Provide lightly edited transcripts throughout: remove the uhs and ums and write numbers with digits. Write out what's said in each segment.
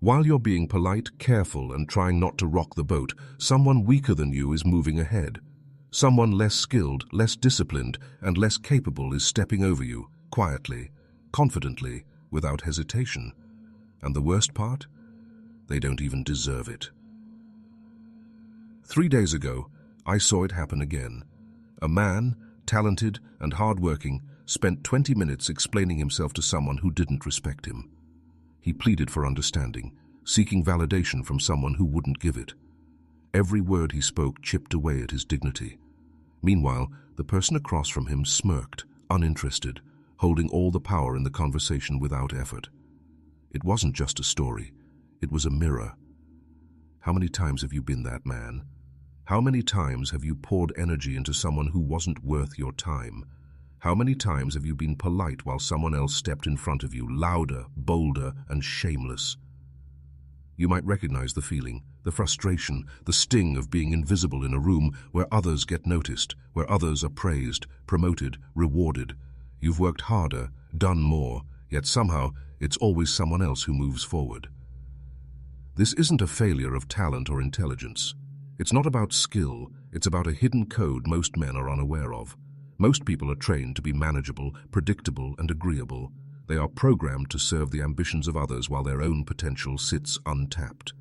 While you're being polite, careful, and trying not to rock the boat, someone weaker than you is moving ahead. Someone less skilled, less disciplined, and less capable is stepping over you, quietly, confidently, without hesitation. And the worst part? They don't even deserve it. 3 days ago, I saw it happen again. A man, talented and hard-working, spent 20 minutes explaining himself to someone who didn't respect him. He pleaded for understanding, seeking validation from someone who wouldn't give it. Every word he spoke chipped away at his dignity. Meanwhile, the person across from him smirked, uninterested, holding all the power in the conversation without effort. It wasn't just a story, it was a mirror. How many times have you been that man? How many times have you poured energy into someone who wasn't worth your time? How many times have you been polite while someone else stepped in front of you, louder, bolder, and shameless? You might recognize the feeling, the frustration, the sting of being invisible in a room where others get noticed, where others are praised, promoted, rewarded. You've worked harder, done more, yet somehow it's always someone else who moves forward. This isn't a failure of talent or intelligence. It's not about skill, it's about a hidden code most men are unaware of. Most people are trained to be manageable, predictable, and agreeable. They are programmed to serve the ambitions of others while their own potential sits untapped.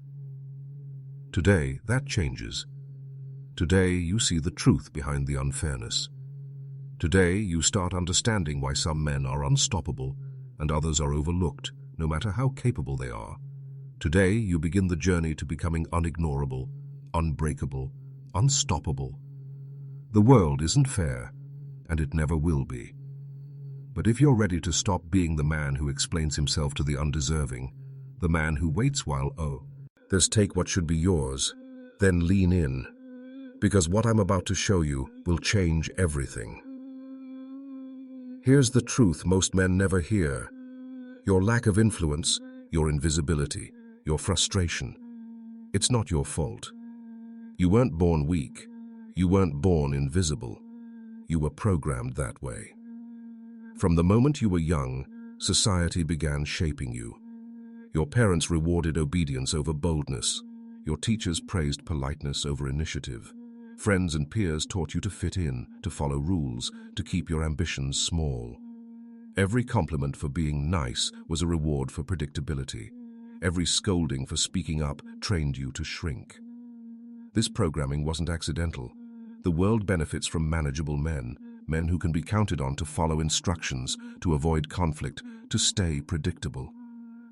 Today, that changes. Today, you see the truth behind the unfairness. Today, you start understanding why some men are unstoppable and others are overlooked, no matter how capable they are. Today, you begin the journey to becoming unignorable, unbreakable, unstoppable. The world isn't fair, and it never will be. But if you're ready to stop being the man who explains himself to the undeserving, the man who waits while others take what should be yours, then lean in, because what I'm about to show you will change everything. Here's the truth most men never hear. Your lack of influence, your invisibility, your frustration. It's not your fault. You weren't born weak. You weren't born invisible. You were programmed that way. From the moment you were young, society began shaping you. Your parents rewarded obedience over boldness. Your teachers praised politeness over initiative. Friends and peers taught you to fit in, to follow rules, to keep your ambitions small. Every compliment for being nice was a reward for predictability. Every scolding for speaking up trained you to shrink. This programming wasn't accidental. The world benefits from manageable men, men who can be counted on to follow instructions, to avoid conflict, to stay predictable.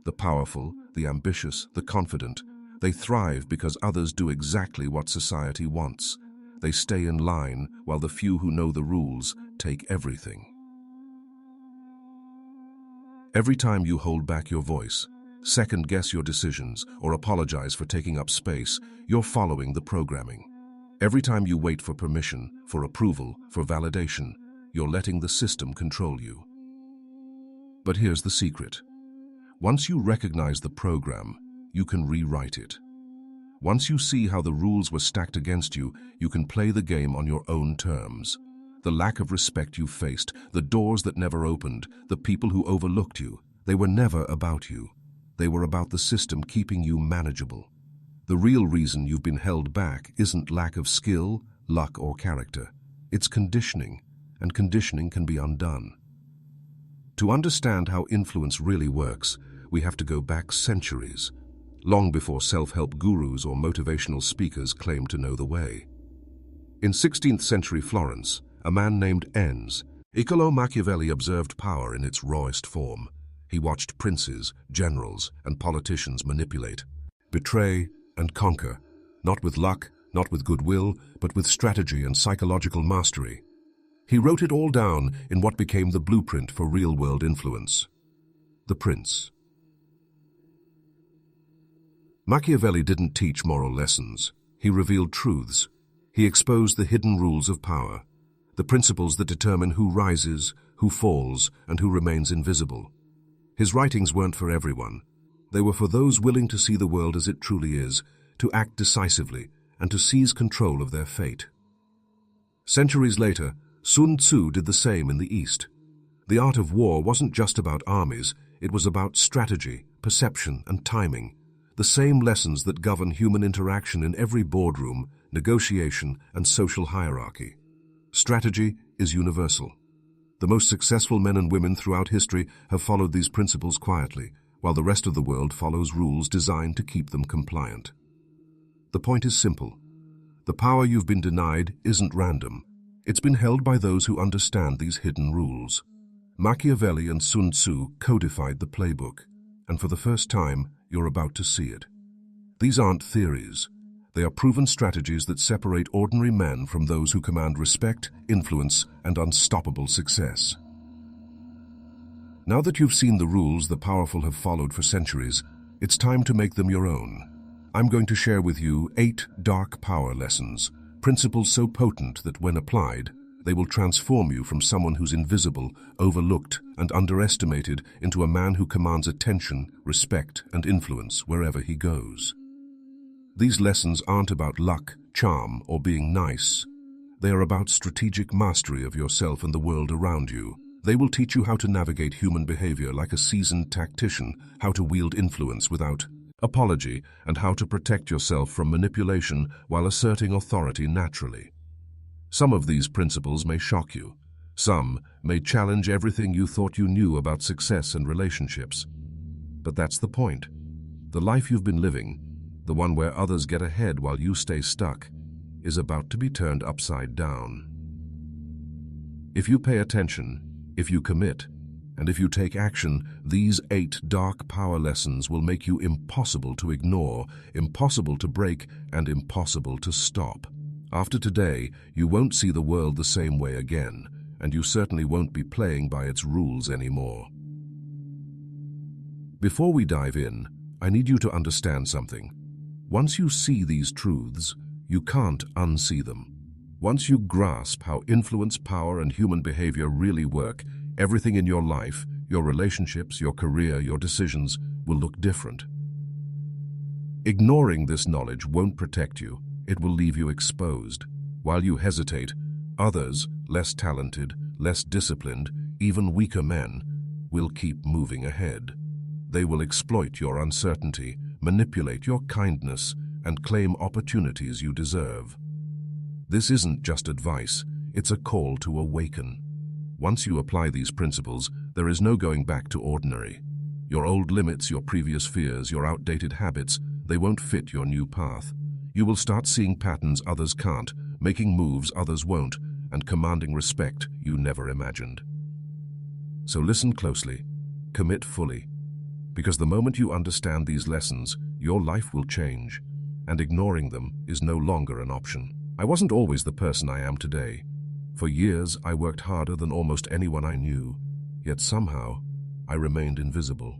The powerful, the ambitious, the confident, they thrive because others do exactly what society wants. They stay in line while the few who know the rules take everything. Every time you hold back your voice, second-guess your decisions, or apologize for taking up space, you're following the programming. Every time you wait for permission, for approval, for validation, you're letting the system control you. But here's the secret. Once you recognize the program, you can rewrite it. Once you see how the rules were stacked against you, you can play the game on your own terms. The lack of respect you faced, the doors that never opened, the people who overlooked you, they were never about you. They were about the system keeping you manageable. The real reason you've been held back isn't lack of skill, luck, or character. It's conditioning, and conditioning can be undone. To understand how influence really works, we have to go back centuries, long before self-help gurus or motivational speakers claimed to know the way. In 16th century Florence, a man named Niccolo Machiavelli observed power in its rawest form. He watched princes, generals, and politicians manipulate, betray, and conquer, not with luck, not with goodwill, but with strategy and psychological mastery. He wrote it all down in what became the blueprint for real-world influence: The Prince. Machiavelli didn't teach moral lessons. He revealed truths. He exposed the hidden rules of power, the principles that determine who rises, who falls, and who remains invisible. His writings weren't for everyone. They were for those willing to see the world as it truly is, to act decisively, and to seize control of their fate. Centuries later, Sun Tzu did the same in the East. The art of war wasn't just about armies, it was about strategy, perception, and timing. The same lessons that govern human interaction in every boardroom, negotiation, and social hierarchy. Strategy is universal. The most successful men and women throughout history have followed these principles quietly, while the rest of the world follows rules designed to keep them compliant. The point is simple. The power you've been denied isn't random. It's been held by those who understand these hidden rules. Machiavelli and Sun Tzu codified the playbook, and for the first time, you're about to see it. These aren't theories. They are proven strategies that separate ordinary men from those who command respect, influence, and unstoppable success. Now that you've seen the rules the powerful have followed for centuries, it's time to make them your own. I'm going to share with you 8 dark power lessons, principles so potent that when applied, they will transform you from someone who's invisible, overlooked, and underestimated into a man who commands attention, respect, and influence wherever he goes. These lessons aren't about luck, charm, or being nice. They are about strategic mastery of yourself and the world around you. They will teach you how to navigate human behavior like a seasoned tactician, how to wield influence without apology, and how to protect yourself from manipulation while asserting authority naturally. Some of these principles may shock you. Some may challenge everything you thought you knew about success and relationships. But that's the point. The life you've been living, the one where others get ahead while you stay stuck, is about to be turned upside down. If you pay attention, if you commit, and if you take action, these 8 dark power lessons will make you impossible to ignore, impossible to break, and impossible to stop. After today, you won't see the world the same way again, and you certainly won't be playing by its rules anymore. Before we dive in, I need you to understand something. Once you see these truths, you can't unsee them. Once you grasp how influence, power, and human behavior really work, everything in your life, your relationships, your career, your decisions will look different. Ignoring this knowledge won't protect you. It will leave you exposed. While you hesitate, others, less talented, less disciplined, even weaker men, will keep moving ahead. They will exploit your uncertainty, manipulate your kindness, and claim opportunities you deserve. This isn't just advice, it's a call to awaken. Once you apply these principles, there is no going back to ordinary. Your old limits, your previous fears, your outdated habits, they won't fit your new path. You will start seeing patterns others can't, making moves others won't, and commanding respect you never imagined. So listen closely, commit fully, because the moment you understand these lessons, your life will change, and ignoring them is no longer an option. I wasn't always the person I am today. For years, I worked harder than almost anyone I knew, yet somehow, I remained invisible.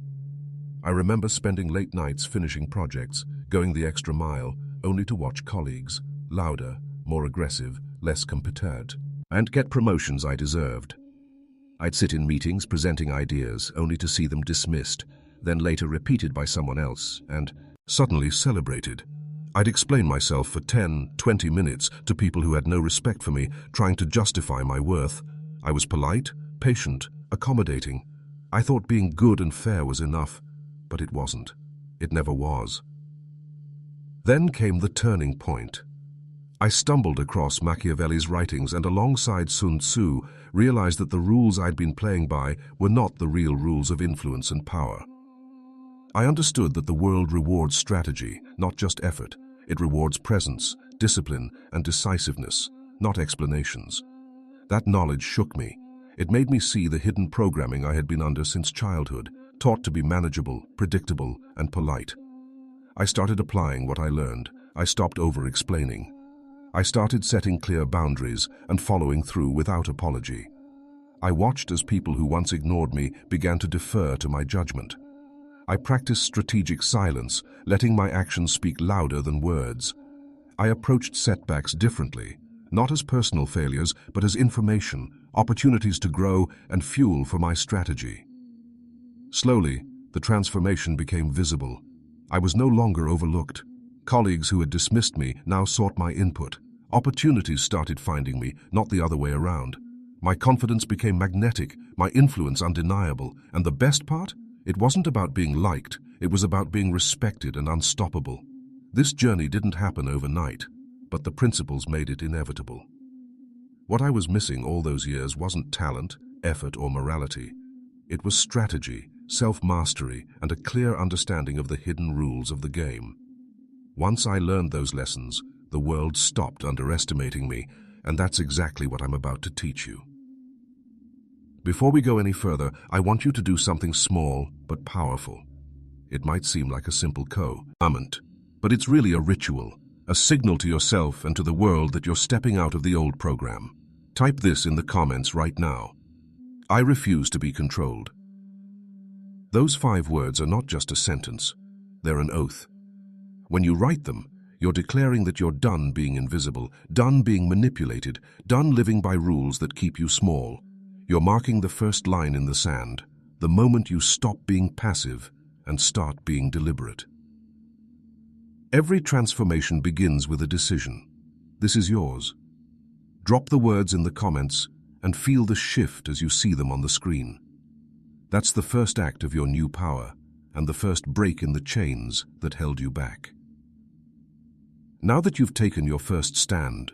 I remember spending late nights finishing projects, going the extra mile, only to watch colleagues, louder, more aggressive, less competent, and get promotions I deserved. I'd sit in meetings presenting ideas, only to see them dismissed, then later repeated by someone else, and suddenly celebrated. I'd explain myself for 10, 20 minutes to people who had no respect for me, trying to justify my worth. I was polite, patient, accommodating. I thought being good and fair was enough, but it wasn't. It never was. Then came the turning point. I stumbled across Machiavelli's writings and alongside Sun Tzu realized that the rules I'd been playing by were not the real rules of influence and power. I understood that the world rewards strategy, not just effort. It rewards presence, discipline, and decisiveness, not explanations. That knowledge shook me. It made me see the hidden programming I had been under since childhood, taught to be manageable, predictable, and polite. I started applying what I learned. I stopped over-explaining. I started setting clear boundaries and following through without apology. I watched as people who once ignored me began to defer to my judgment. I practiced strategic silence, letting my actions speak louder than words. I approached setbacks differently, not as personal failures, but as information, opportunities to grow, and fuel for my strategy. Slowly, the transformation became visible. I was no longer overlooked. Colleagues who had dismissed me now sought my input. Opportunities started finding me, not the other way around. My confidence became magnetic, my influence undeniable, and the best part? It wasn't about being liked, it was about being respected and unstoppable. This journey didn't happen overnight, but the principles made it inevitable. What I was missing all those years wasn't talent, effort, or morality. It was strategy, self-mastery, and a clear understanding of the hidden rules of the game. Once I learned those lessons, the world stopped underestimating me, and that's exactly what I'm about to teach you. Before we go any further, I want you to do something small but powerful. It might seem like a simple command, but it's really a ritual, a signal to yourself and to the world that you're stepping out of the old program. Type this in the comments right now. I refuse to be controlled. Those 5 words are not just a sentence, they're an oath. When you write them, you're declaring that you're done being invisible, done being manipulated, done living by rules that keep you small. You're marking the first line in the sand, the moment you stop being passive and start being deliberate. Every transformation begins with a decision. This is yours. Drop the words in the comments and feel the shift as you see them on the screen. That's the first act of your new power and the first break in the chains that held you back. Now that you've taken your first stand,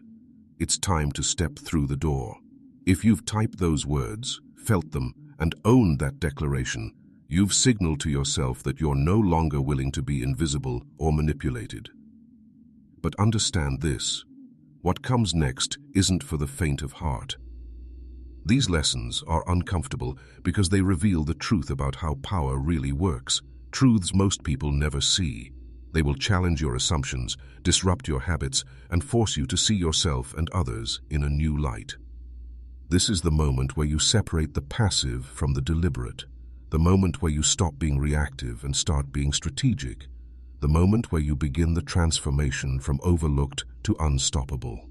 it's time to step through the door. If you've typed those words, felt them, and owned that declaration, you've signaled to yourself that you're no longer willing to be invisible or manipulated. But understand this: what comes next isn't for the faint of heart. These lessons are uncomfortable because they reveal the truth about how power really works, truths most people never see. They will challenge your assumptions, disrupt your habits, and force you to see yourself and others in a new light. This is the moment where you separate the passive from the deliberate, the moment where you stop being reactive and start being strategic, the moment where you begin the transformation from overlooked to unstoppable.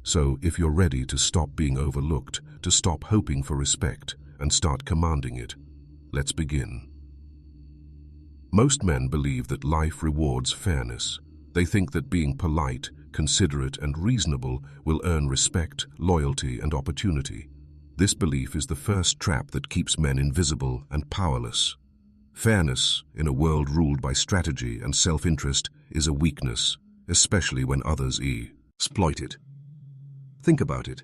So, if you're ready to stop being overlooked, to stop hoping for respect, and start commanding it, let's begin. Most men believe that life rewards fairness. They think that being polite, considerate, and reasonable will earn respect, loyalty, and opportunity. This belief is the first trap that keeps men invisible and powerless. Fairness, in a world ruled by strategy and self-interest, is a weakness, especially when others exploit it. Think about it.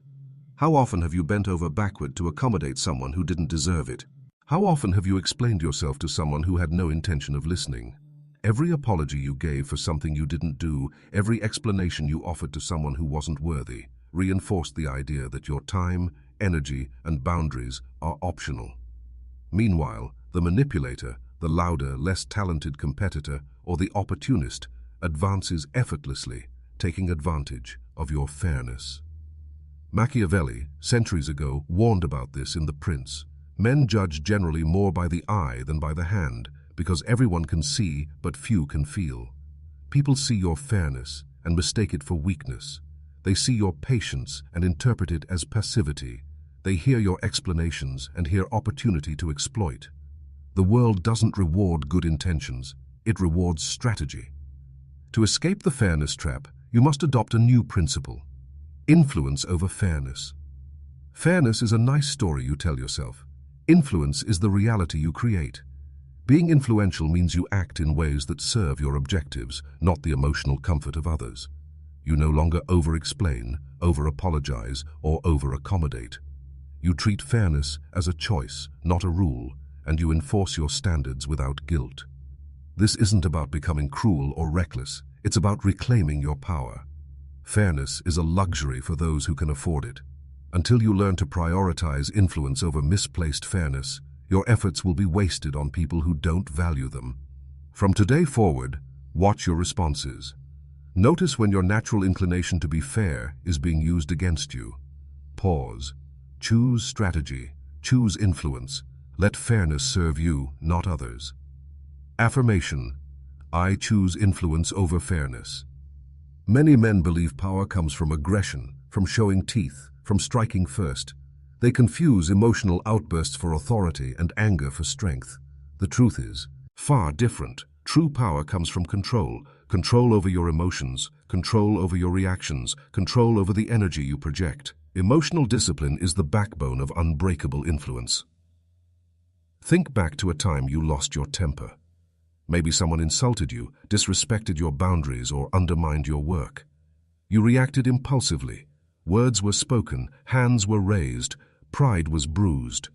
How often have you bent over backward to accommodate someone who didn't deserve it? How often have you explained yourself to someone who had no intention of listening? Every apology you gave for something you didn't do, every explanation you offered to someone who wasn't worthy, reinforced the idea that your time, energy, and boundaries are optional. Meanwhile, the manipulator, the louder, less talented competitor, or the opportunist advances effortlessly, taking advantage of your fairness. Machiavelli, centuries ago, warned about this in The Prince. Men judge generally more by the eye than by the hand, because everyone can see but few can feel. People see your fairness and mistake it for weakness. They see your patience and interpret it as passivity. They hear your explanations and hear opportunity to exploit. The world doesn't reward good intentions, it rewards strategy. To escape the fairness trap, you must adopt a new principle: influence over fairness. Fairness is a nice story you tell yourself. Influence is the reality you create. Being influential means you act in ways that serve your objectives, not the emotional comfort of others. You no longer over-explain, over-apologize, or over-accommodate. You treat fairness as a choice, not a rule, and you enforce your standards without guilt. This isn't about becoming cruel or reckless, it's about reclaiming your power. Fairness is a luxury for those who can afford it. Until you learn to prioritize influence over misplaced fairness, your efforts will be wasted on people who don't value them. From today forward, watch your responses. Notice when your natural inclination to be fair is being used against you. Pause. Choose strategy. Choose influence. Let fairness serve you, not others. Affirmation: I choose influence over fairness. Many men believe power comes from aggression, from showing teeth, from striking first. They confuse emotional outbursts for authority and anger for strength. The truth is far different. True power comes from control. Control over your emotions, control over your reactions, control over the energy you project. Emotional discipline is the backbone of unbreakable influence. Think back to a time you lost your temper. Maybe someone insulted you, disrespected your boundaries, or undermined your work. You reacted impulsively. Words were spoken, hands were raised, pride was bruised.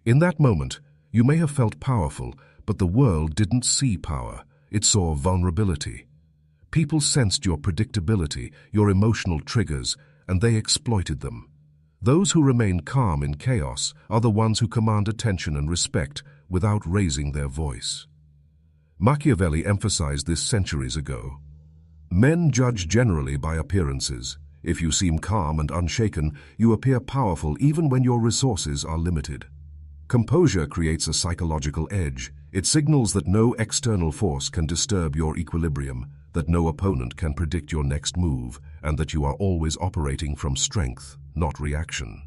In that moment, you may have felt powerful, but the world didn't see power. It saw vulnerability. People sensed your predictability, your emotional triggers, and they exploited them. Those who remain calm in chaos are the ones who command attention and respect without raising their voice. Machiavelli emphasized this centuries ago. Men judge generally by appearances. If you seem calm and unshaken, you appear powerful even when your resources are limited. Composure creates a psychological edge. It signals that no external force can disturb your equilibrium, that no opponent can predict your next move, and that you are always operating from strength, not reaction.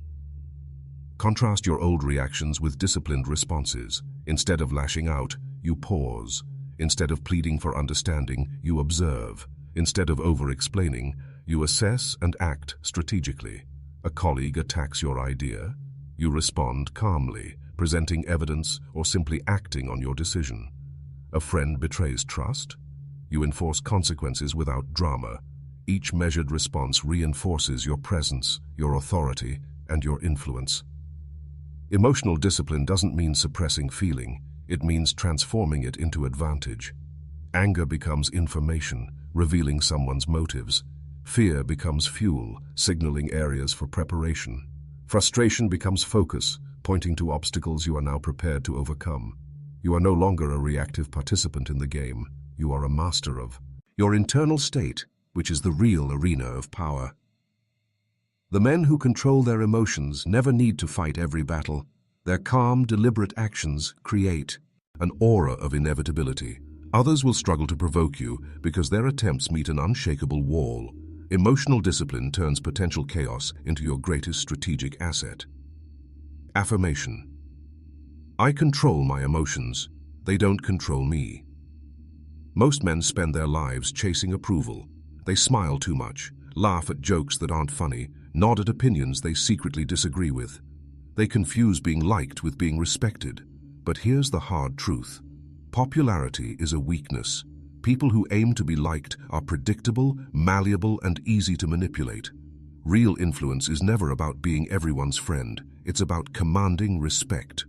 Contrast your old reactions with disciplined responses. Instead of lashing out, you pause. Instead of pleading for understanding, you observe. Instead of over-explaining, you assess and act strategically. A colleague attacks your idea. You respond calmly, presenting evidence or simply acting on your decision. A friend betrays trust. You enforce consequences without drama. Each measured response reinforces your presence, your authority, and your influence. Emotional discipline doesn't mean suppressing feeling. It means transforming it into advantage. Anger becomes information, revealing someone's motives. Fear becomes fuel, signaling areas for preparation. Frustration becomes focus, pointing to obstacles you are now prepared to overcome. You are no longer a reactive participant in the game. You are a master of your internal state, which is the real arena of power. The men who control their emotions never need to fight every battle. Their calm, deliberate actions create an aura of inevitability. Others will struggle to provoke you because their attempts meet an unshakable wall. Emotional discipline turns potential chaos into your greatest strategic asset. Affirmation. I control my emotions. They don't control me. Most men spend their lives chasing approval. They smile too much, laugh at jokes that aren't funny, nod at opinions they secretly disagree with. They confuse being liked with being respected. But here's the hard truth. Popularity is a weakness. People who aim to be liked are predictable, malleable, and easy to manipulate. Real influence is never about being everyone's friend. It's about commanding respect.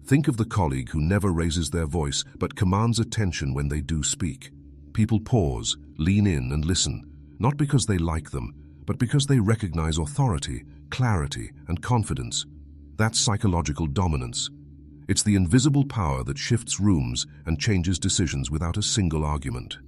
Think of the colleague who never raises their voice but commands attention when they do speak. People pause, lean in, and listen, not because they like them, but because they recognize authority, clarity, and confidence. That's psychological dominance. It's the invisible power that shifts rooms and changes decisions without a single argument.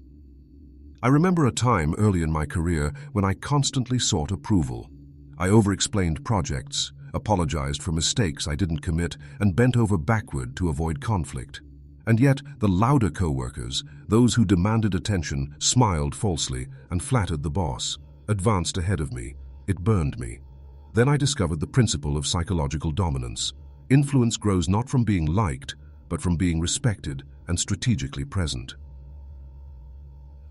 I remember a time early in my career when I constantly sought approval. I over-explained projects, apologized for mistakes I didn't commit, and bent over backward to avoid conflict. And yet, the louder co-workers, those who demanded attention, smiled falsely and flattered the boss, advanced ahead of me. It burned me. Then I discovered the principle of psychological dominance. Influence grows not from being liked, but from being respected and strategically present.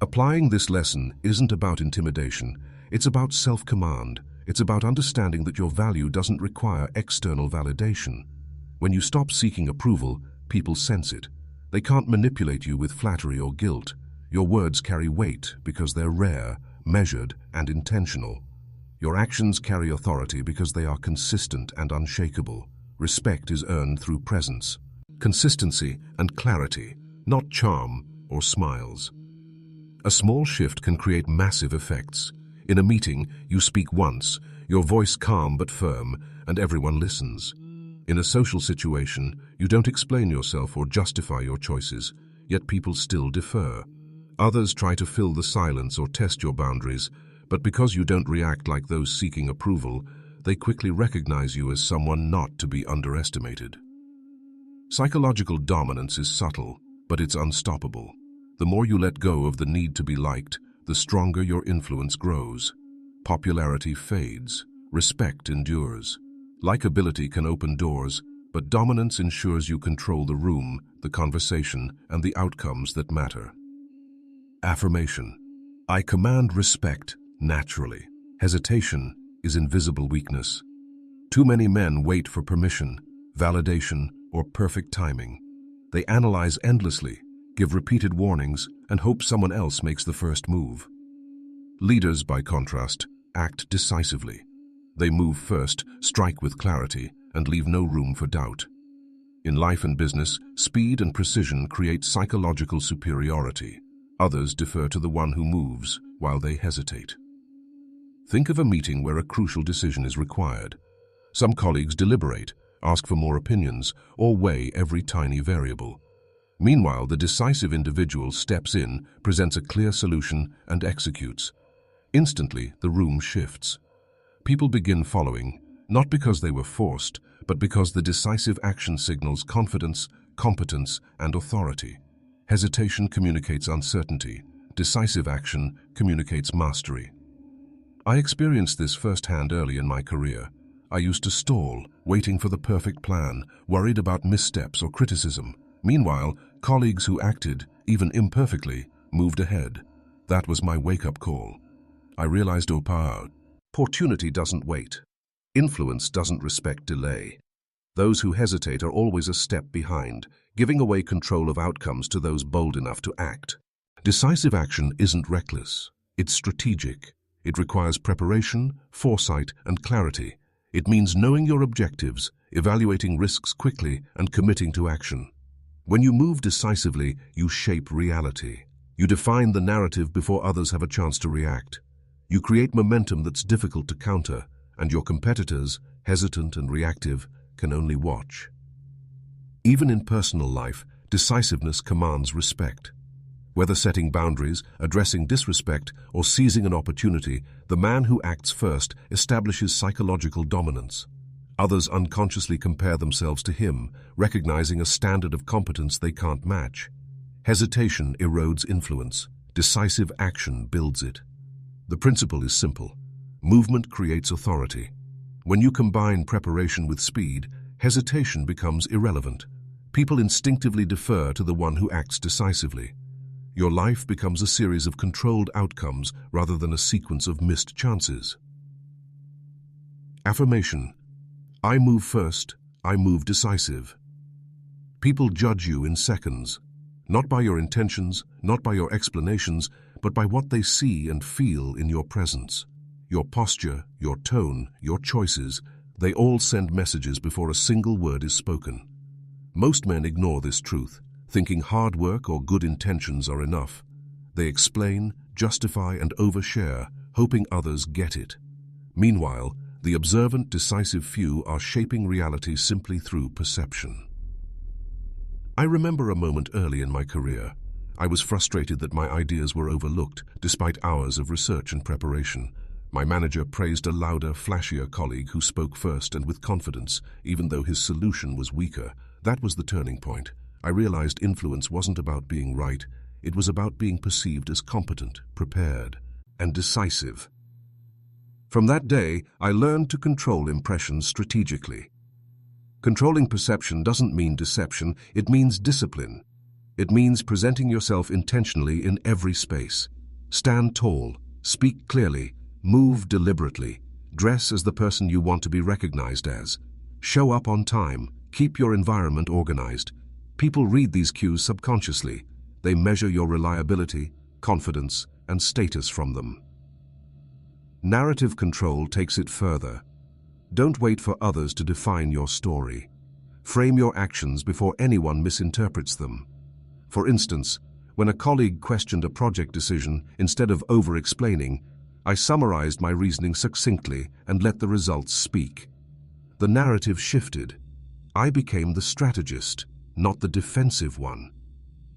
Applying this lesson isn't about intimidation. It's about self-command. It's about understanding that your value doesn't require external validation. When you stop seeking approval, people sense it. They can't manipulate you with flattery or guilt. Your words carry weight because they're rare, measured, and intentional. Your actions carry authority because they are consistent and unshakable. Respect is earned through presence, consistency, and clarity, not charm or smiles. A small shift can create massive effects. In a meeting, you speak once, your voice calm but firm, and everyone listens. In a social situation, you don't explain yourself or justify your choices, yet people still defer. Others try to fill the silence or test your boundaries, but because you don't react like those seeking approval, they quickly recognize you as someone not to be underestimated. Psychological dominance is subtle, but it's unstoppable. The more you let go of the need to be liked, the stronger your influence grows. Popularity fades, respect endures. Likability can open doors, but dominance ensures you control the room, the conversation, and the outcomes that matter. Affirmation. I command respect naturally. Hesitation is invisible weakness. Too many men wait for permission, validation, or perfect timing. They analyze endlessly, give repeated warnings, and hope someone else makes the first move. Leaders, by contrast, act decisively. They move first, strike with clarity, and leave no room for doubt. In life and business, speed and precision create psychological superiority. Others defer to the one who moves while they hesitate. Think of a meeting where a crucial decision is required. Some colleagues deliberate, ask for more opinions, or weigh every tiny variable. Meanwhile, the decisive individual steps in, presents a clear solution, and executes. Instantly, the room shifts. People begin following, not because they were forced, but because the decisive action signals confidence, competence, and authority. Hesitation communicates uncertainty. Decisive action communicates mastery. I experienced this firsthand early in my career. I used to stall, waiting for the perfect plan, worried about missteps or criticism. Meanwhile, colleagues who acted, even imperfectly, moved ahead. That was my wake-up call. I realized opportunity doesn't wait. Influence doesn't respect delay. Those who hesitate are always a step behind, giving away control of outcomes to those bold enough to act. Decisive action isn't reckless. It's strategic. It requires preparation, foresight, and clarity. It means knowing your objectives, evaluating risks quickly, and committing to action. When you move decisively, you shape reality. You define the narrative before others have a chance to react. You create momentum that's difficult to counter, and your competitors, hesitant and reactive, can only watch. Even in personal life, decisiveness commands respect. Whether setting boundaries, addressing disrespect, or seizing an opportunity, the man who acts first establishes psychological dominance. Others unconsciously compare themselves to him, recognizing a standard of competence they can't match. Hesitation erodes influence. Decisive action builds it. The principle is simple. Movement creates authority. When you combine preparation with speed, hesitation becomes irrelevant. People instinctively defer to the one who acts decisively. Your life becomes a series of controlled outcomes rather than a sequence of missed chances. Affirmation. I move first, I move decisive. People judge you in seconds, not by your intentions, not by your explanations, but by what they see and feel in your presence. Your posture, your tone, your choices, they all send messages before a single word is spoken. Most men ignore this truth, thinking hard work or good intentions are enough. They explain, justify, and overshare, hoping others get it. Meanwhile, the observant, decisive few are shaping reality simply through perception. I remember a moment early in my career. I was frustrated that my ideas were overlooked, despite hours of research and preparation. My manager praised a louder, flashier colleague who spoke first and with confidence, even though his solution was weaker. That was the turning point. I realized influence wasn't about being right. It was about being perceived as competent, prepared, and decisive. From that day, I learned to control impressions strategically. Controlling perception doesn't mean deception, it means discipline. It means presenting yourself intentionally in every space. Stand tall, speak clearly, move deliberately, dress as the person you want to be recognized as. Show up on time, keep your environment organized. People read these cues subconsciously. They measure your reliability, confidence, and status from them. Narrative control takes it further. Don't wait for others to define your story. Frame your actions before anyone misinterprets them. For instance, when a colleague questioned a project decision, instead of over-explaining, I summarized my reasoning succinctly and let the results speak. The narrative shifted. I became the strategist, not the defensive one.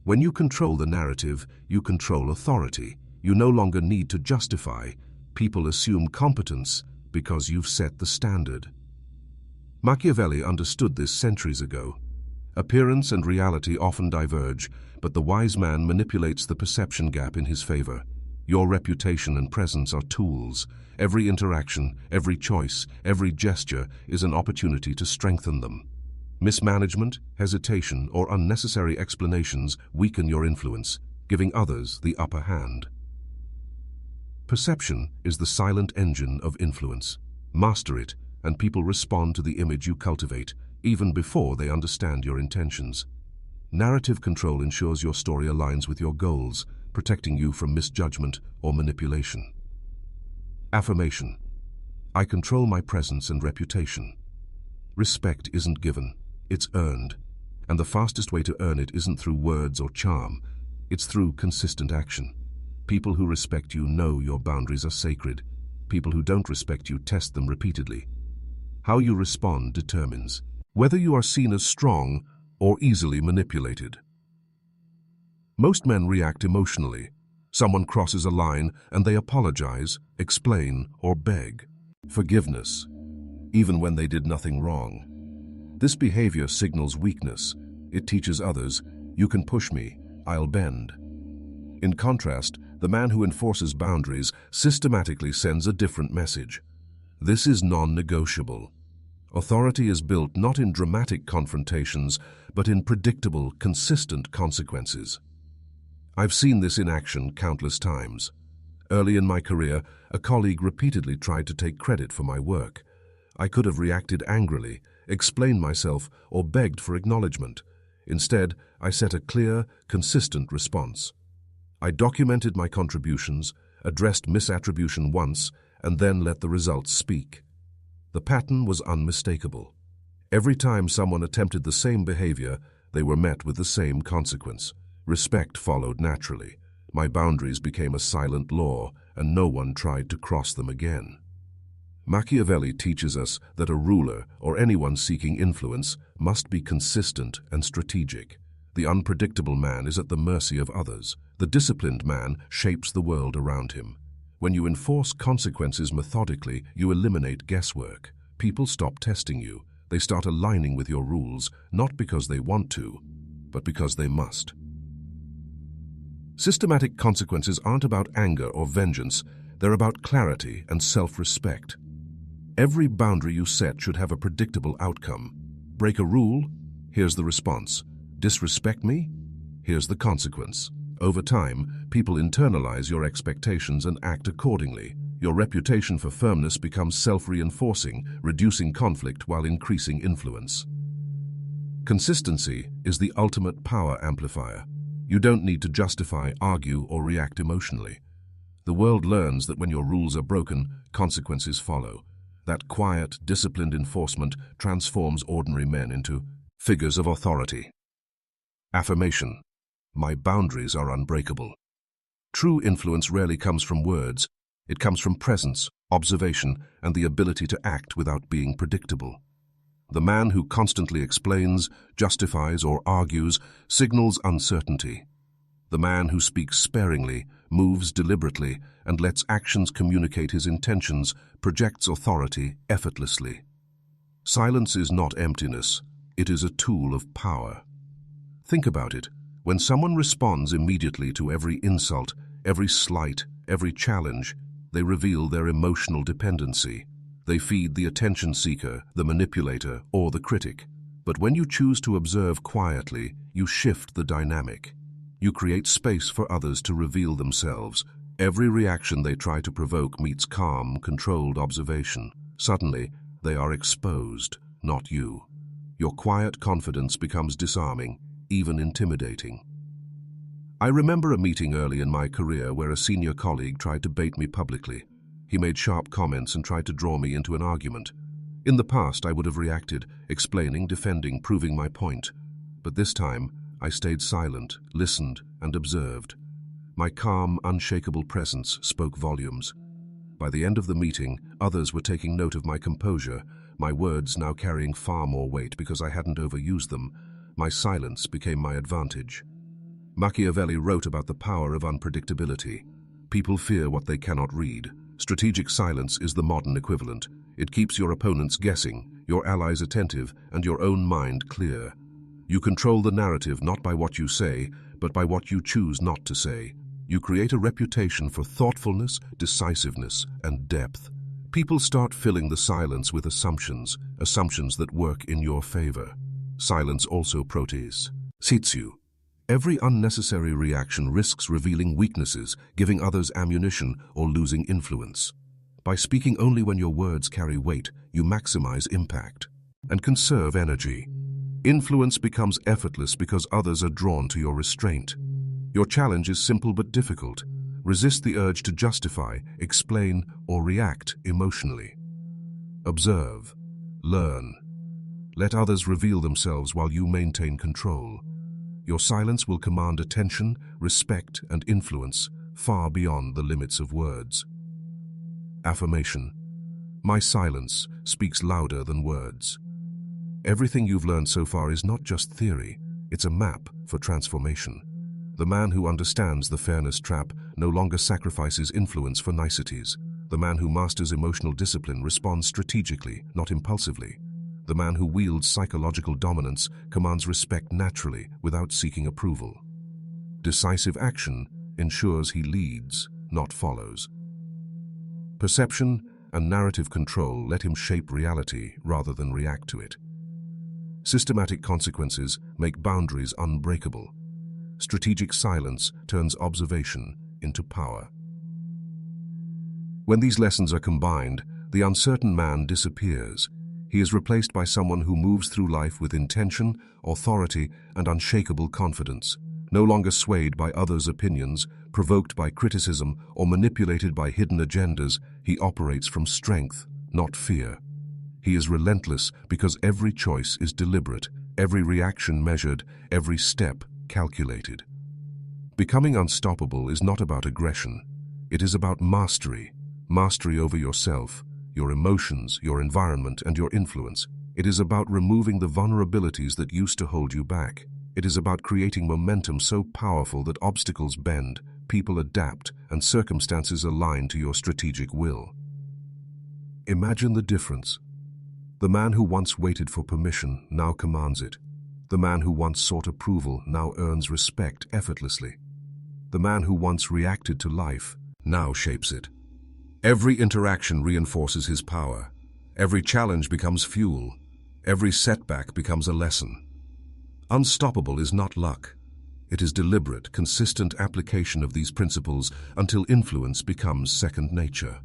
When you control the narrative, you control authority. You no longer need to justify. People assume competence because you've set the standard. Machiavelli understood this centuries ago. Appearance and reality often diverge, but the wise man manipulates the perception gap in his favor. Your reputation and presence are tools. Every interaction, every choice, every gesture is an opportunity to strengthen them. Mismanagement, hesitation, or unnecessary explanations weaken your influence, giving others the upper hand. Perception is the silent engine of influence. Master it, and people respond to the image you cultivate. even before they understand your intentions. Narrative control ensures your story aligns with your goals, protecting you from misjudgment or manipulation. Affirmation. I control my presence and reputation. Respect isn't given, it's earned. And the fastest way to earn it isn't through words or charm, it's through consistent action. People who respect you know your boundaries are sacred. People who don't respect you test them repeatedly. How you respond determines whether you are seen as strong or easily manipulated. Most men react emotionally. Someone crosses a line and they apologize, explain, or beg forgiveness, even when they did nothing wrong. This behavior signals weakness. It teaches others, you can push me, I'll bend. In contrast, the man who enforces boundaries systematically sends a different message. This is non-negotiable. Authority is built not in dramatic confrontations, but in predictable, consistent consequences. I've seen this in action countless times. Early in my career, a colleague repeatedly tried to take credit for my work. I could have reacted angrily, explained myself, or begged for acknowledgement. Instead, I set a clear, consistent response. I documented my contributions, addressed misattribution once, and then let the results speak. The pattern was unmistakable. Every time someone attempted the same behavior, they were met with the same consequence. Respect followed naturally. My boundaries became a silent law, and no one tried to cross them again. Machiavelli teaches us that a ruler, or anyone seeking influence, must be consistent and strategic. The unpredictable man is at the mercy of others. The disciplined man shapes the world around him. When you enforce consequences methodically, you eliminate guesswork. People stop testing you. They start aligning with your rules, not because they want to, but because they must. Systematic consequences aren't about anger or vengeance. They're about clarity and self-respect. Every boundary you set should have a predictable outcome. Break a rule? Here's the response. Disrespect me? Here's the consequence. Over time, people internalize your expectations and act accordingly. Your reputation for firmness becomes self-reinforcing, reducing conflict while increasing influence. Consistency is the ultimate power amplifier. You don't need to justify, argue, or react emotionally. The world learns that when your rules are broken, consequences follow. That quiet, disciplined enforcement transforms ordinary men into figures of authority. Affirmation. My boundaries are unbreakable. True influence rarely comes from words. It comes from presence, observation, and the ability to act without being predictable. The man who constantly explains, justifies, or argues signals uncertainty. The man who speaks sparingly, moves deliberately, and lets actions communicate his intentions projects authority effortlessly. Silence is not emptiness. It is a tool of power. Think about it. When someone responds immediately to every insult, every slight, every challenge, they reveal their emotional dependency. They feed the attention seeker, the manipulator, or the critic. But when you choose to observe quietly, you shift the dynamic. You create space for others to reveal themselves. Every reaction they try to provoke meets calm, controlled observation. Suddenly, they are exposed, not you. Your quiet confidence becomes disarming, even intimidating. I remember a meeting early in my career where a senior colleague tried to bait me publicly. He made sharp comments and tried to draw me into an argument. In the past, I would have reacted, explaining, defending, proving my point. But this time, I stayed silent, listened, and observed. My calm, unshakable presence spoke volumes. By the end of the meeting, others were taking note of my composure, my words now carrying far more weight because I hadn't overused them. My silence became my advantage. Machiavelli wrote about the power of unpredictability. People fear what they cannot read. Strategic silence is the modern equivalent. It keeps your opponents guessing, your allies attentive, and your own mind clear. You control the narrative not by what you say, but by what you choose not to say. You create a reputation for thoughtfulness, decisiveness, and depth. People start filling the silence with assumptions that work in your favor. Silence also protects you. Every unnecessary reaction risks revealing weaknesses, giving others ammunition, or losing influence. By speaking only when your words carry weight, you maximize impact. and conserve energy. Influence becomes effortless because others are drawn to your restraint. Your challenge is simple but difficult. Resist the urge to justify, explain, or react emotionally. Observe. Learn. Let others reveal themselves while you maintain control. Your silence will command attention, respect, and influence far beyond the limits of words. Affirmation. My silence speaks louder than words. Everything you've learned so far is not just theory, it's a map for transformation. The man who understands the fairness trap no longer sacrifices influence for niceties. The man who masters emotional discipline responds strategically, not impulsively. The man who wields psychological dominance commands respect naturally without seeking approval. Decisive action ensures he leads, not follows. Perception and narrative control let him shape reality rather than react to it. Systematic consequences make boundaries unbreakable. Strategic silence turns observation into power. When these lessons are combined, the uncertain man disappears. He is replaced by someone who moves through life with intention, authority, and unshakable confidence. No longer swayed by others' opinions, provoked by criticism, or manipulated by hidden agendas, he operates from strength, not fear. He is relentless because every choice is deliberate, every reaction measured, every step calculated. Becoming unstoppable is not about aggression. It is about mastery. Mastery over yourself, your emotions, your environment, and your influence. It is about removing the vulnerabilities that used to hold you back. It is about creating momentum so powerful that obstacles bend, people adapt, and circumstances align to your strategic will. Imagine the difference. The man who once waited for permission now commands it. The man who once sought approval now earns respect effortlessly. The man who once reacted to life now shapes it. Every interaction reinforces his power. Every challenge becomes fuel. Every setback becomes a lesson. Unstoppable is not luck. It is deliberate, consistent application of these principles until influence becomes second nature.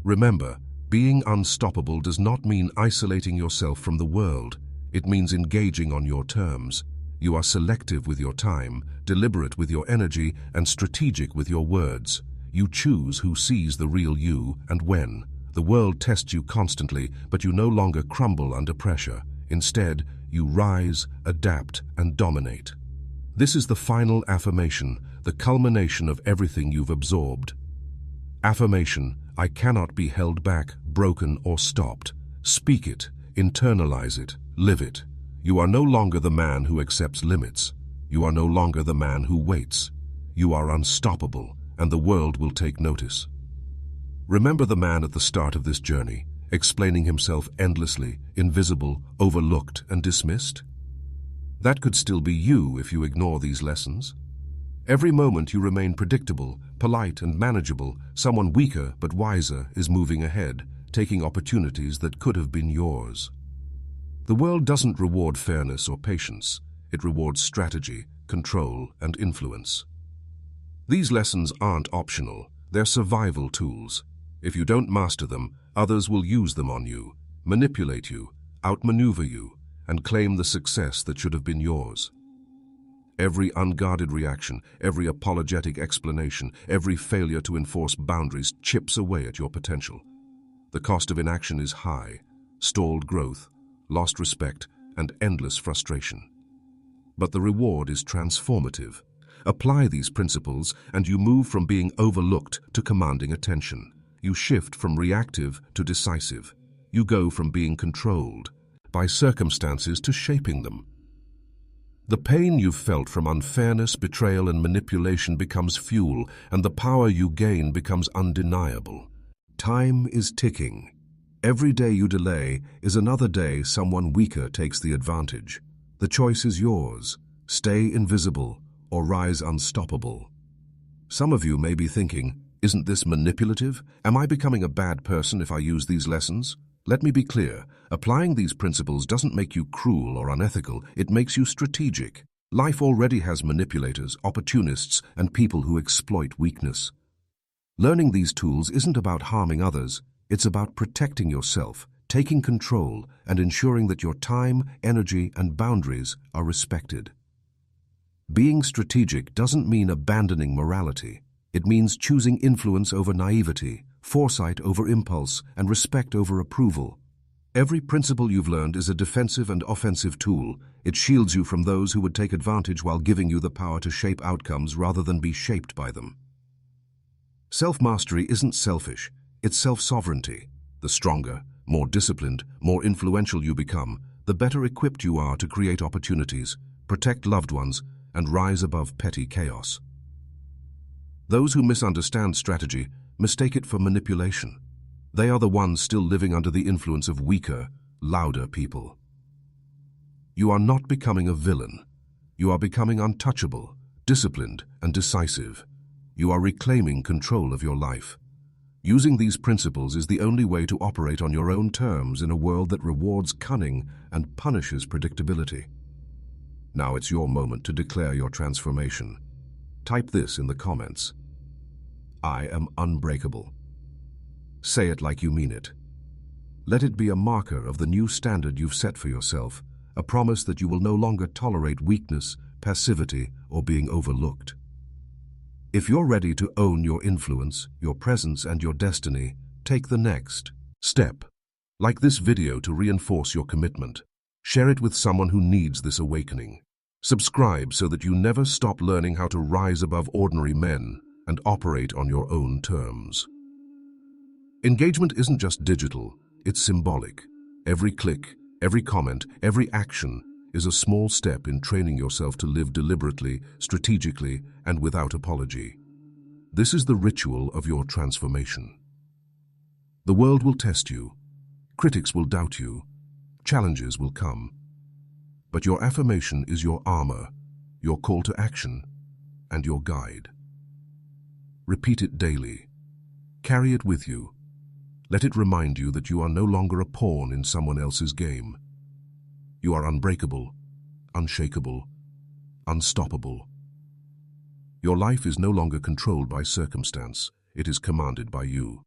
Remember, being unstoppable does not mean isolating yourself from the world. It means engaging on your terms. You are selective with your time, deliberate with your energy, and strategic with your words. You choose who sees the real you and when. The world tests you constantly, but you no longer crumble under pressure. Instead, you rise, adapt, and dominate. This is the final affirmation, the culmination of everything you've absorbed. Affirmation: I cannot be held back, broken, or stopped. Speak it, internalize it, live it. You are no longer the man who accepts limits. You are no longer the man who waits. You are unstoppable, and the world will take notice. Remember the man at the start of this journey, explaining himself endlessly, invisible, overlooked, and dismissed? That could still be you if you ignore these lessons. Every moment you remain predictable, polite, and manageable, someone weaker but wiser is moving ahead, taking opportunities that could have been yours. The world doesn't reward fairness or patience. It rewards strategy, control, and influence. These lessons aren't optional. They're survival tools. If you don't master them, others will use them on you, manipulate you, outmaneuver you, and claim the success that should have been yours. Every unguarded reaction, every apologetic explanation, every failure to enforce boundaries chips away at your potential. The cost of inaction is high: stalled growth, lost respect, and endless frustration. But the reward is transformative. Apply these principles and you move from being overlooked to commanding attention. You shift from reactive to decisive. You go from being controlled by circumstances to shaping them. The pain you've felt from unfairness, betrayal, and manipulation becomes fuel, and the power you gain becomes undeniable. Time is ticking. Every day you delay is another day someone weaker takes the advantage. The choice is yours: stay invisible or rise unstoppable. Some of you may be thinking, isn't this manipulative? Am I becoming a bad person if I use these lessons? Let me be clear. Applying these principles doesn't make you cruel or unethical. It makes you strategic. Life already has manipulators, opportunists, and people who exploit weakness. Learning these tools isn't about harming others. It's about protecting yourself, taking control and ensuring that your time, energy, and boundaries are respected. Being strategic doesn't mean abandoning morality. It means choosing influence over naivety, foresight over impulse, and respect over approval. Every principle you've learned is a defensive and offensive tool. It shields you from those who would take advantage while giving you the power to shape outcomes rather than be shaped by them. Self-mastery isn't selfish, it's self-sovereignty. The stronger, more disciplined, more influential you become, the better equipped you are to create opportunities, protect loved ones, and rise above petty chaos. Those who misunderstand strategy mistake it for manipulation. They are the ones still living under the influence of weaker, louder people. You are not becoming a villain. You are becoming untouchable, disciplined, and decisive. You are reclaiming control of your life. Using these principles is the only way to operate on your own terms in a world that rewards cunning and punishes predictability. Now it's your moment to declare your transformation. Type this in the comments. I am unbreakable. Say it like you mean it. Let it be a marker of the new standard you've set for yourself, a promise that you will no longer tolerate weakness, passivity, or being overlooked. If you're ready to own your influence, your presence, and your destiny, take the next step. Like this video to reinforce your commitment. Share it with someone who needs this awakening. Subscribe so that you never stop learning how to rise above ordinary men and operate on your own terms. Engagement isn't just digital, it's symbolic. Every click, every comment, every action is a small step in training yourself to live deliberately, strategically, and without apology. This is the ritual of your transformation. The world will test you, critics will doubt you, challenges will come. But your affirmation is your armor, your call to action, and your guide. Repeat it daily. Carry it with you. Let it remind you that you are no longer a pawn in someone else's game. You are unbreakable, unshakable, unstoppable. Your life is no longer controlled by circumstance. It is commanded by you.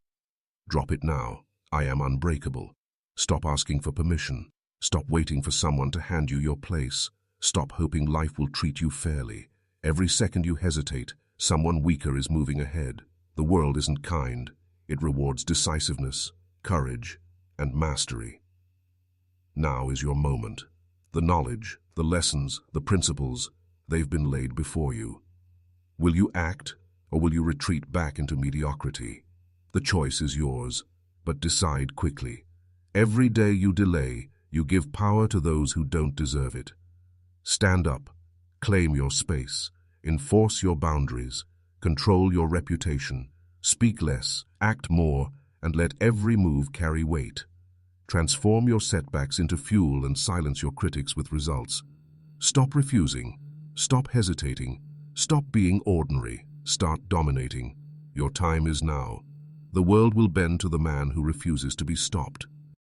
Drop it now. I am unbreakable. Stop asking for permission. Stop waiting for someone to hand you your place. Stop hoping life will treat you fairly. Every second you hesitate, someone weaker is moving ahead. The world isn't kind. It rewards decisiveness, courage, and mastery. Now is your moment. The knowledge, the lessons, the principles, they've been laid before you. Will you act, or will you retreat back into mediocrity? The choice is yours, but decide quickly. Every day you delay, you give power to those who don't deserve it. Stand up, claim your space, enforce your boundaries, control your reputation, speak less, act more, and let every move carry weight. Transform your setbacks into fuel and silence your critics with results. Stop refusing, stop hesitating, stop being ordinary, start dominating. Your time is now. The world will bend to the man who refuses to be stopped.